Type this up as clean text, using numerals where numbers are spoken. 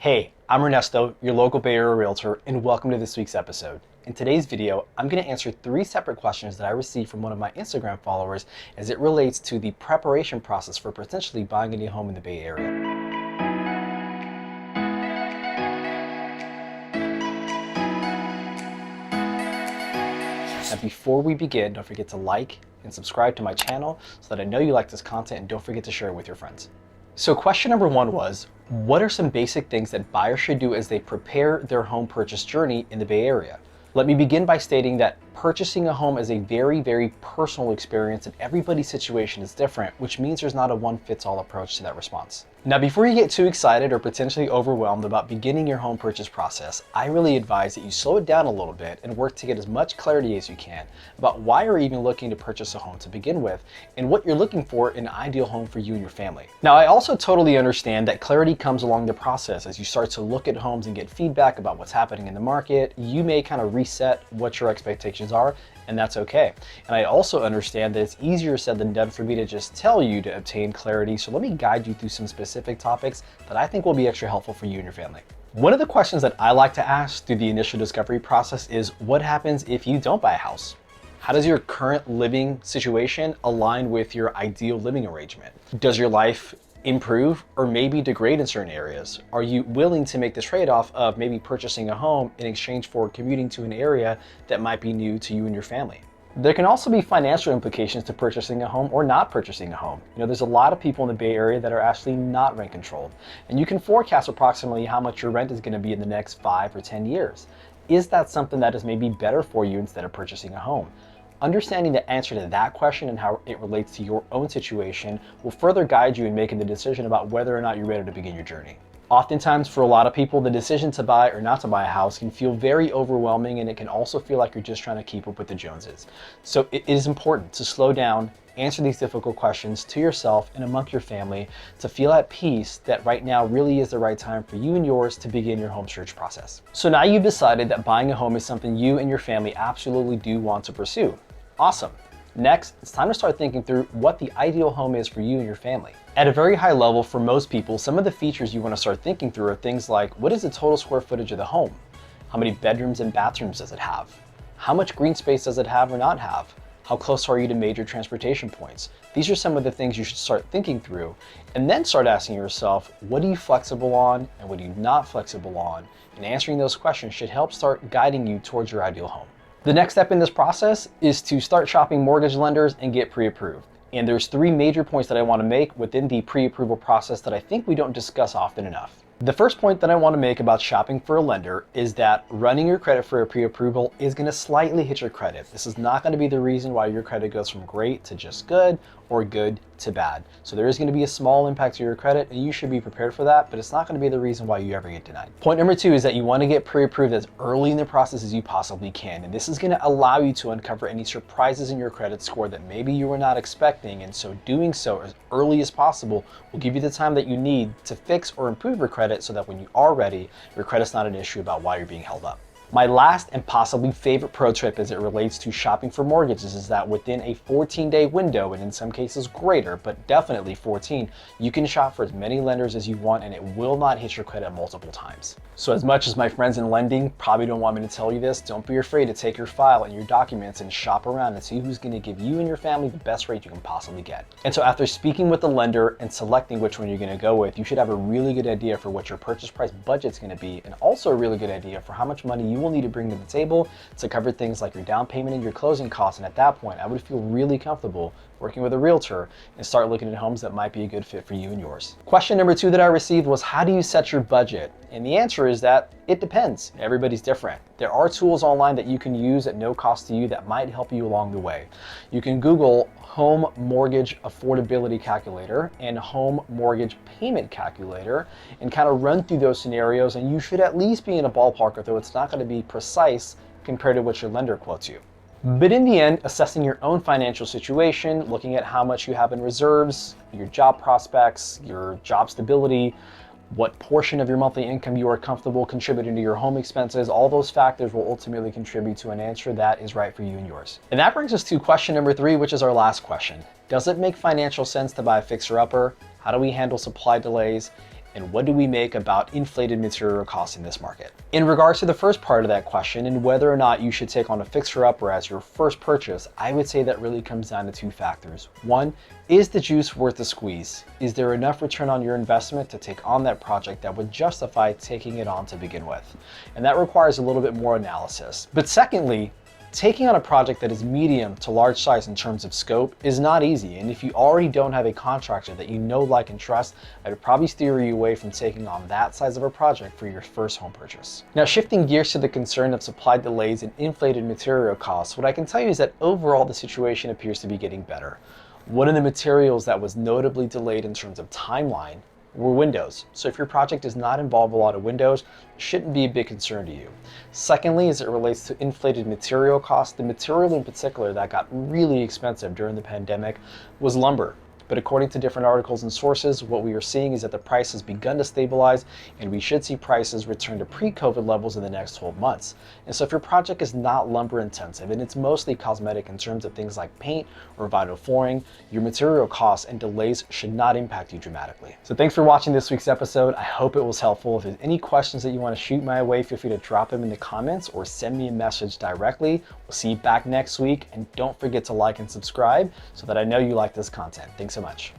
Hey, I'm Ernesto, your local Bay Area realtor, and welcome to this week's episode. In today's video, I'm going to answer 3 separate questions that I received from one of my Instagram followers as it relates to the preparation process for potentially buying a new home in the Bay Area. Now, before we begin, don't forget to like and subscribe to my channel so that I know you like this content, and don't forget to share it with your friends. So question number 1 was, what are some basic things that buyers should do as they prepare their home purchase journey in the Bay Area? Let me begin by stating that purchasing a home is a very, very personal experience, and everybody's situation is different, which means there's not a one-fits-all approach to that response. Now, before you get too excited or potentially overwhelmed about beginning your home purchase process, I really advise that you slow it down a little bit and work to get as much clarity as you can about why you're even looking to purchase a home to begin with and what you're looking for in an ideal home for you and your family. Now, I also totally understand that clarity comes along the process as you start to look at homes and get feedback about what's happening in the market. You may kind of reset what your expectations are, and that's okay. And I also understand that it's easier said than done for me to just tell you to obtain clarity, so let me guide you through some specific topics that I think will be extra helpful for you and your family. One of the questions that I like to ask through the initial discovery process is, what happens if you don't buy a house? How does your current living situation align with your ideal living arrangement? Does your life improve or maybe degrade in certain areas? Are you willing to make the trade-off of maybe purchasing a home in exchange for commuting to an area that might be new to you and your family? There can also be financial implications to purchasing a home or not purchasing a home. There's a lot of people in the Bay Area that are actually not rent controlled, and you can forecast approximately how much your rent is going to be in the next 5 or 10 years. Is that something that is maybe better for you instead of purchasing a home? Understanding the answer to that question and how it relates to your own situation will further guide you in making the decision about whether or not you're ready to begin your journey. Oftentimes, for a lot of people, the decision to buy or not to buy a house can feel very overwhelming, and it can also feel like you're just trying to keep up with the Joneses. So it is important to slow down, answer these difficult questions to yourself and among your family to feel at peace that right now really is the right time for you and yours to begin your home search process. So now you've decided that buying a home is something you and your family absolutely do want to pursue. Awesome. Next, it's time to start thinking through what the ideal home is for you and your family. At a very high level, for most people, some of the features you want to start thinking through are things like, what is the total square footage of the home? How many bedrooms and bathrooms does it have? How much green space does it have or not have? How close are you to major transportation points? These are some of the things you should start thinking through, and then start asking yourself, what are you flexible on and what are you not flexible on? And answering those questions should help start guiding you towards your ideal home. The next step in this process is to start shopping mortgage lenders and get pre-approved. And there's 3 major points that I want to make within the pre-approval process that I think we don't discuss often enough. The first point that I want to make about shopping for a lender is that running your credit for a pre-approval is going to slightly hit your credit. This is not going to be the reason why your credit goes from great to just good or good to bad. So there is going to be a small impact to your credit, and you should be prepared for that, but it's not going to be the reason why you ever get denied. Point number 2 is that you want to get pre-approved as early in the process as you possibly can, and this is going to allow you to uncover any surprises in your credit score that maybe you were not expecting, and so doing so as early as possible will give you the time that you need to fix or improve your credit so that when you are ready, your credit's not an issue about why you're being held up. My last and possibly favorite pro tip as it relates to shopping for mortgages is that within a 14-day window, and in some cases greater, but definitely 14, you can shop for as many lenders as you want, and it will not hit your credit multiple times. So as much as my friends in lending probably don't want me to tell you this, don't be afraid to take your file and your documents and shop around and see who's going to give you and your family the best rate you can possibly get. And so after speaking with the lender and selecting which one you're going to go with, you should have a really good idea for what your purchase price budget's going to be, and also a really good idea for how much money you will need to bring to the table to cover things like your down payment and your closing costs. And at that point, I would feel really comfortable working with a realtor and start looking at homes that might be a good fit for you and yours. Question number 2 that I received was, how do you set your budget? And the answer is that it depends. Everybody's different. There are tools online that you can use at no cost to you that might help you along the way. You can Google Home Mortgage Affordability Calculator and Home Mortgage Payment Calculator and kind of run through those scenarios, and you should at least be in a ballpark, although it's not going to be precise compared to what your lender quotes you. But in the end, assessing your own financial situation, looking at how much you have in reserves, your job prospects, your job stability, what portion of your monthly income you are comfortable contributing to your home expenses, all those factors will ultimately contribute to an answer that is right for you and yours. And that brings us to question number 3, which is our last question. Does it make financial sense to buy a fixer-upper? How do we handle supply delays? And what do we make about inflated material costs in this market? In regards to the first part of that question and whether or not you should take on a fixer-upper as your first purchase, I would say that really comes down to two factors. One, is the juice worth the squeeze? Is there enough return on your investment to take on that project that would justify taking it on to begin with? And that requires a little bit more analysis. But secondly, taking on a project that is medium to large size in terms of scope is not easy, and if you already don't have a contractor that you know, like, and trust, I would probably steer you away from taking on that size of a project for your first home purchase. Now, shifting gears to the concern of supply delays and inflated material costs, what I can tell you is that overall the situation appears to be getting better. One of the materials that was notably delayed in terms of timeline were windows. So if your project does not involve a lot of windows, it shouldn't be a big concern to you. Secondly, as it relates to inflated material costs, the material in particular that got really expensive during the pandemic was lumber. But according to different articles and sources, what we are seeing is that the price has begun to stabilize, and we should see prices return to pre-COVID levels in the next 12 months. And so if your project is not lumber intensive and it's mostly cosmetic in terms of things like paint or vinyl flooring, your material costs and delays should not impact you dramatically. So thanks for watching this week's episode. I hope it was helpful. If there's any questions that you want to shoot my way, feel free to drop them in the comments or send me a message directly. We'll see you back next week, and don't forget to like and subscribe so that I know you like this content. Thanks so much.